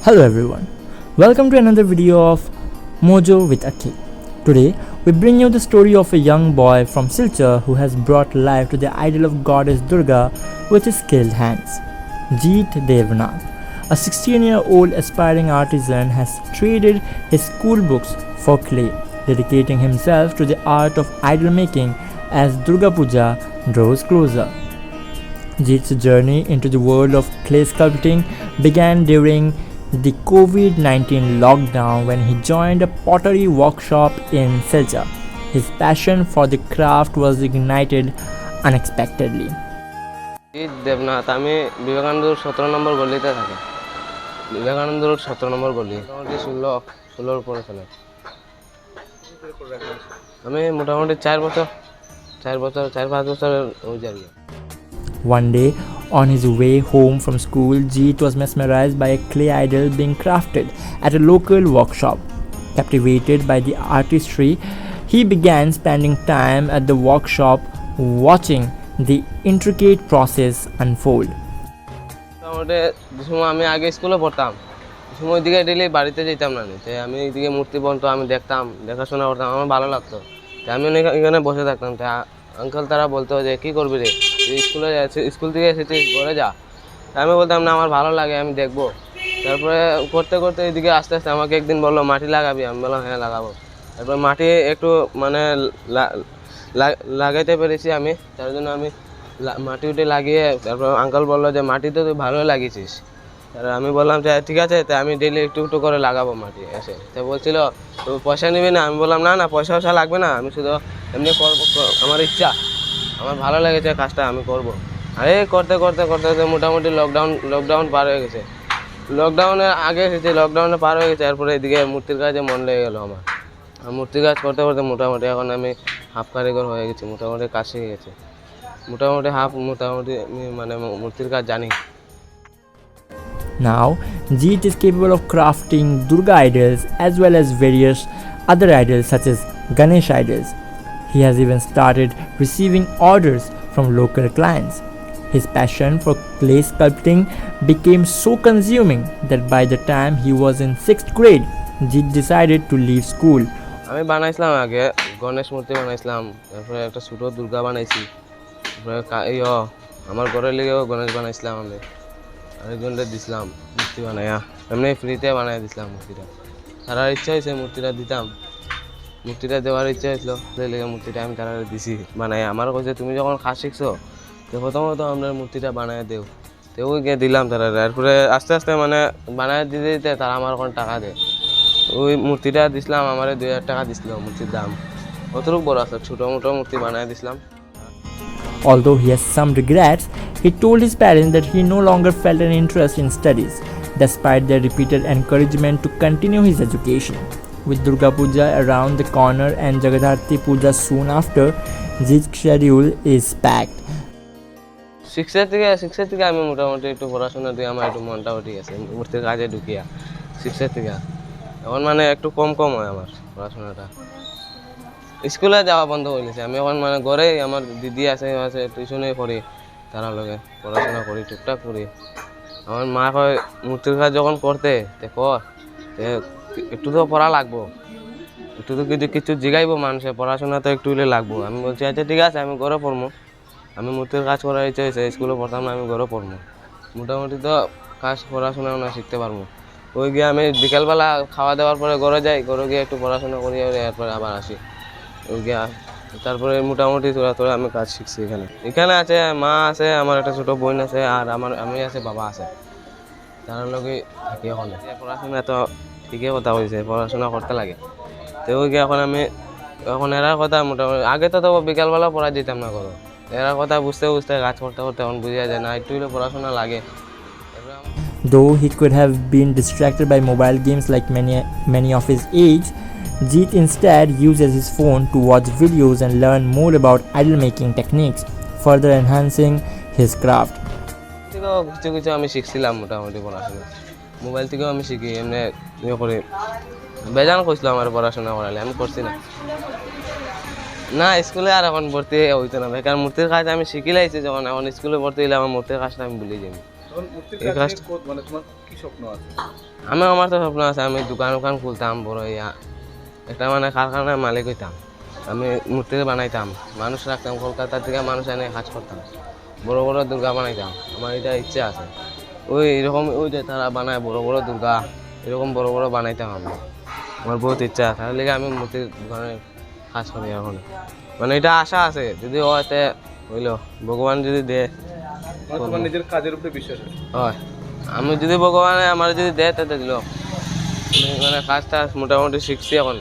Hello everyone, welcome to another video of Mojo with Akhil. Today we bring you the story of a young boy from Silchar who has brought life to the idol of goddess Durga with his skilled hands. Jeet Devnath, a 16-year-old aspiring artisan, has traded his school books for clay, dedicating himself to the art of idol making as Durga Puja draws closer. Jeet's journey into the world of clay sculpting began during the COVID-19 lockdown when he joined a pottery workshop in Silchar. His passion for the craft was ignited unexpectedly. Debnath আমি বিবেকানন্দ 17 নম্বর গলিতে থাকি। Vivekananda road 17 নম্বর গলি। মোটামুটি 16 উপরে চলে। আমি মোটামুটি 4 বছর 4-5 বছর হয়ে যাবে। One day, on his way home from school, Jeet was mesmerized by a clay idol being crafted at a local workshop. Captivated by the artistry, he began spending time at the workshop watching the intricate process unfold. মোটামুটি সময় আমি আগে স্কুলে পড়তাম। সময় দিকে daily বাড়িতে যেতাম না, আমি এইদিকে মূর্তি বনতো আমি দেখতাম, দেখাশোনা করতাম, আমার ভালো লাগতো। আমি এখানে বসে থাকতাম। আঙ্কেল তারা বলতো যে কী করবি রে, স্কুল থেকে এসেছিস ঘরে যা। আমি বলতাম না, আমার ভালো লাগে, আমি দেখবো। তারপরে করতে করতে এদিকে আস্তে আস্তে আমাকে একদিন বললো মাটি লাগাবি, আমি বললাম হ্যাঁ লাগাবো। তারপরে মাটি একটু মানে লাগাইতে পেরেছি আমি, তার জন্য আমি মাটি উঠে লাগিয়ে তারপর আঙ্কেল বললো যে মাটি তো তুই ভালোই লাগিয়েছিস। আমি বললাম যে ঠিক আছে, তাই আমি ডেইলি একটু একটু করে লাগাবো মাটি এসে। তো বলছিল তো পয়সা নিবি না, আমি বললাম না পয়সা লাগবে না, আমি শুধু এমনি করবো, আমার ইচ্ছা, আমার ভালো লেগেছে কাজটা, আমি করবো। আরে করতে করতে করতে করতে মোটামুটি লকডাউন পার হয়ে গেছে। লকডাউনের আগে এসেছে, লকডাউনে পার হয়ে গেছে। এরপরে এদিকে মূর্তির কাজে মন লেগে গেলো আমার। মূর্তির কাজ করতে করতে মোটামুটি এখন আমি হাফ কারিগর হয়ে গেছি, মোটামুটি কাজ শিখে গেছে। মোটামুটি আমি মানে মূর্তির কাজ জানি। Now, Jeet is capable of crafting Durga idols as well as various other idols such as Ganesh idols. He has even started receiving orders from local clients. His passion for clay sculpting became so consuming that by the time he was in 6th grade, Jeet decided to leave school. আমি বানাইছিলাম আগে গণেশ মূর্তি বানাইছিলাম, তারপরে একটা ছোট দুর্গা বানাইছি, তারপরে আমার ঘরের লেগেও গণেশ বানাইছিলাম, আমি আরেকজনকে দিছিলাম মূর্তি বানাইয়া, এমনি ফ্রিতে বানাই দিছিলাম মূর্তিটা। তারার ইচ্ছা হয়েছে মূর্তিটা দিতাম, মূর্তিটা দেওয়ার ইচ্ছা হয়েছিল, সেই লেগে মূর্তিটা আমি তারা দিছি বানাই। আমার কাছে তুমি যখন কাজ শিখছো তো প্রথমত আমরা মূর্তিটা বানাই দেও, তো গিয়ে দিলাম তারা। এরপরে আস্তে আস্তে মানে বানাই দিতে দিতে তারা আমার কোনো টাকা দেয়। ওই মূর্তিটা দিছিলাম, আমার 2000 টাকা দিছিল মূর্তির দাম। অতটুকু বড় আছে, ছোটো মোটো মূর্তি বানাই দিছিলাম। Although he has some regrets, he told his parents that he no longer felt an interest in studies, despite their repeated encouragement to continue his education. With Durga Puja around the corner and Jagadharthi Puja soon after, Jeet's schedule is packed. শিক্ষার থেকে আমি মোটামুটি একটু পড়াশোনা দিয়ে আমার একটু মনটাও ঠিক আছে, মূর্তির কাজে ঢুকিয়া শিক্ষার থেকে এখন মানে একটু কম হয় আমার পড়াশোনাটা। স্কুলে যাওয়া বন্ধ করে দিয়েছি আমি এখন, মানে ঘরে আমার দিদি আছে টিউশনে পড়ি, তারা লগে পড়াশোনা করি, টুকটাক করি। আমার মা কয় মূর্তির কাজ যখন করতে কর, একটু তো পড়া লাগবো, একটু তো কিছু জিগাইবো মানুষের, পড়াশোনা তো একটু হলে লাগবো। আমি বলছি আচ্ছা ঠিক আছে, আমি ঘরে পড়বো। আমি মূর্তির কাজ করার ইচ্ছা হয়েছে, স্কুলে পড়তাম না, আমি ঘরে পড়বো। মোটামুটি তো কাজ পড়াশোনাও না শিখতে পারবো। ওই গিয়ে আমি বিকালবেলা খাওয়া দাওয়ার পরে ঘরে যাই, ঘরে গিয়ে একটু পড়াশোনা করি, এরপরে আবার আসি। ওই গিয়ে তারপরে মোটামুটি থোড়া আমি কাজ শিখছি। এখানে আছে মা আছে, আমার একটা ছোটো বোন আছে, আর আমি আছে, বাবা আছে, তার লগে থাকি। এখন পড়াশোনা তো ঠিকই কথা হয়েছে, পড়াশোনা করতে লাগে। তো ওই গিয়ে এখন এরার কথা মোটামুটি আগে তো বিকালবেলা পড়া যেতাম না করো, এরা কথা বুঝতে বুঝতে কাজ করতে করতে এখন বুঝা যায় না, একটু হলে পড়াশোনা লাগে। Though he could have been distracted by mobile games like many of his age, Jeet instead uses his phone to watch videos and learn more about idol making techniques, further enhancing his craft. কিছু আমি শিখছিলাম মোটামুটি পড়াশোনা, mobile থেকেও আমি শিখি, এমনি করে বেজান করছিল আমার পড়াশোনা করালে, আমি করছি না স্কুলে আর এখন ভর্তি হইতো না, কারণ মূর্তির কাজ আমি শিখি লাইছি যখন, এখন স্কুলে ভর্তি হইলে আমার মূর্তির কাজটা আমি ভুলে যাই। এখন মূর্তির এই কাজ কাজটা- নিয়ে মানে তোমার কি স্বপ্ন আছে? আমার তো স্বপ্ন আছে আমি দোকান খুলতাম বড় ইয়া একটা মানে কারখানার মালিক হইতাম। আমি মূর্তি বানাইতাম, মানুষ রাখতাম, কলকাতা থেকে মানুষ এনে কাজ করতাম, বড় বড় দুর্গা বানাইতাম। আমার এটা ইচ্ছে আছে, ওই এরকম ওই যে তারা বানায় বড় বড় দুর্গা, এরকম বড় বড় বানাইতাম আমি। আমার বহুত ইচ্ছা, তার লেগে আমি মূর্তির দোকানে কাজ করি এখন। মানে এটা আশা আছে, যদি হয়তো হইল, ভগবান যদি দে, মানে তোমার নিজের কাজের উপরে বিশ্বাস আছে? হয় আমি যদি ভগবানে আমার যদি দেয় তাতে দিল। আমি মানে কাজটা মোটামুটি শিখছি এখন।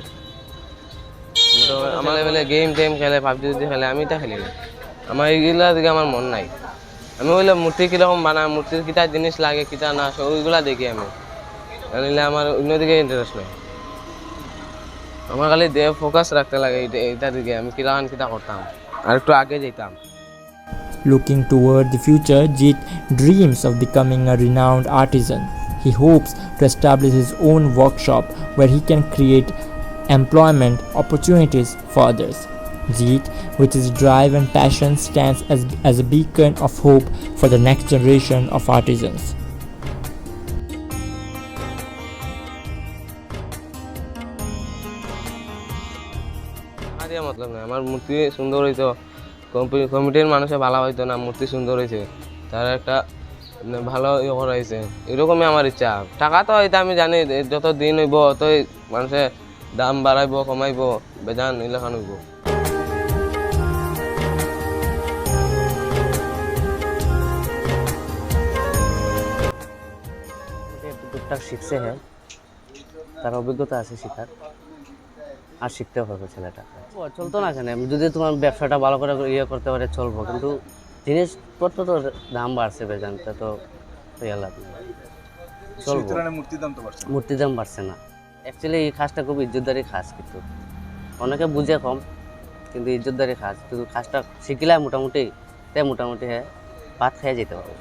মোটামুটি আমার লেভেলে গেম টেম খেলে, পাবজি যদি খেলে, আমি এটা খেলি না। আমার এইগুলা দিকে আমার মন নাই। আমি বললে মূর্তি কীরকম বানায়, মূর্তির কিতা জিনিস লাগে কিতা না, ওইগুলা দেখি আমি। জানিলে আমার অন্যদিকে ইন্টারেস্ট নেই। আমার খালি দেহ ফোকাস রাখতে লাগে এইটার দিকে, আমি কিরান কিতা করতাম আর একটু আগে যেতাম। Looking toward the future, Jeet dreams of becoming a renowned artisan. He hopes to establish his own workshop where he can create employment opportunities for others. Jeet, with his drive and passion, stands as a beacon of hope for the next generation of artisans. টাকা দিয়ে মতলব নাই, আমার মূর্তি সুন্দর হইতো, কমিটির মানুষে ভালো হইতো না, মূর্তি সুন্দর হয়েছে, তার একটা ভালো ইয়ে করা হয়েছে, এরকমই আমার ইচ্ছা। টাকা তো হয়তো আমি জানি যত দিন হইব ততই মানুষে দাম বাড়াইব কমাইব, বেজান এলাকান হইব। টুকটাক শিখছে হ্যাঁ, তার অভিজ্ঞতা আছে শিখার, আর শিখতে হবে ছেলেটা। চলতো না কেন, যদি তোমার ব্যবসাটা ভালো করে ইয়ে করতে পারে চলবো, কিন্তু জিনিসপত্র তো দাম বাড়ছে বেজানটা, তো ইয়ে লাভ নেই। চলবো, শীতরানের মূর্তির দাম তো বাড়ছে। মূর্তির দাম বাড়ছে না। অ্যাকচুয়ালি এই খাসটা খুব ইজ্জতদারি খাস, কিন্তু অনেকে বুঝে কম, কিন্তু ইজ্জতদারি খাস, কিন্তু খাসটা শিখিলে মোটামুটি হ্যাঁ ভাত খেয়ে যেতে পারবো।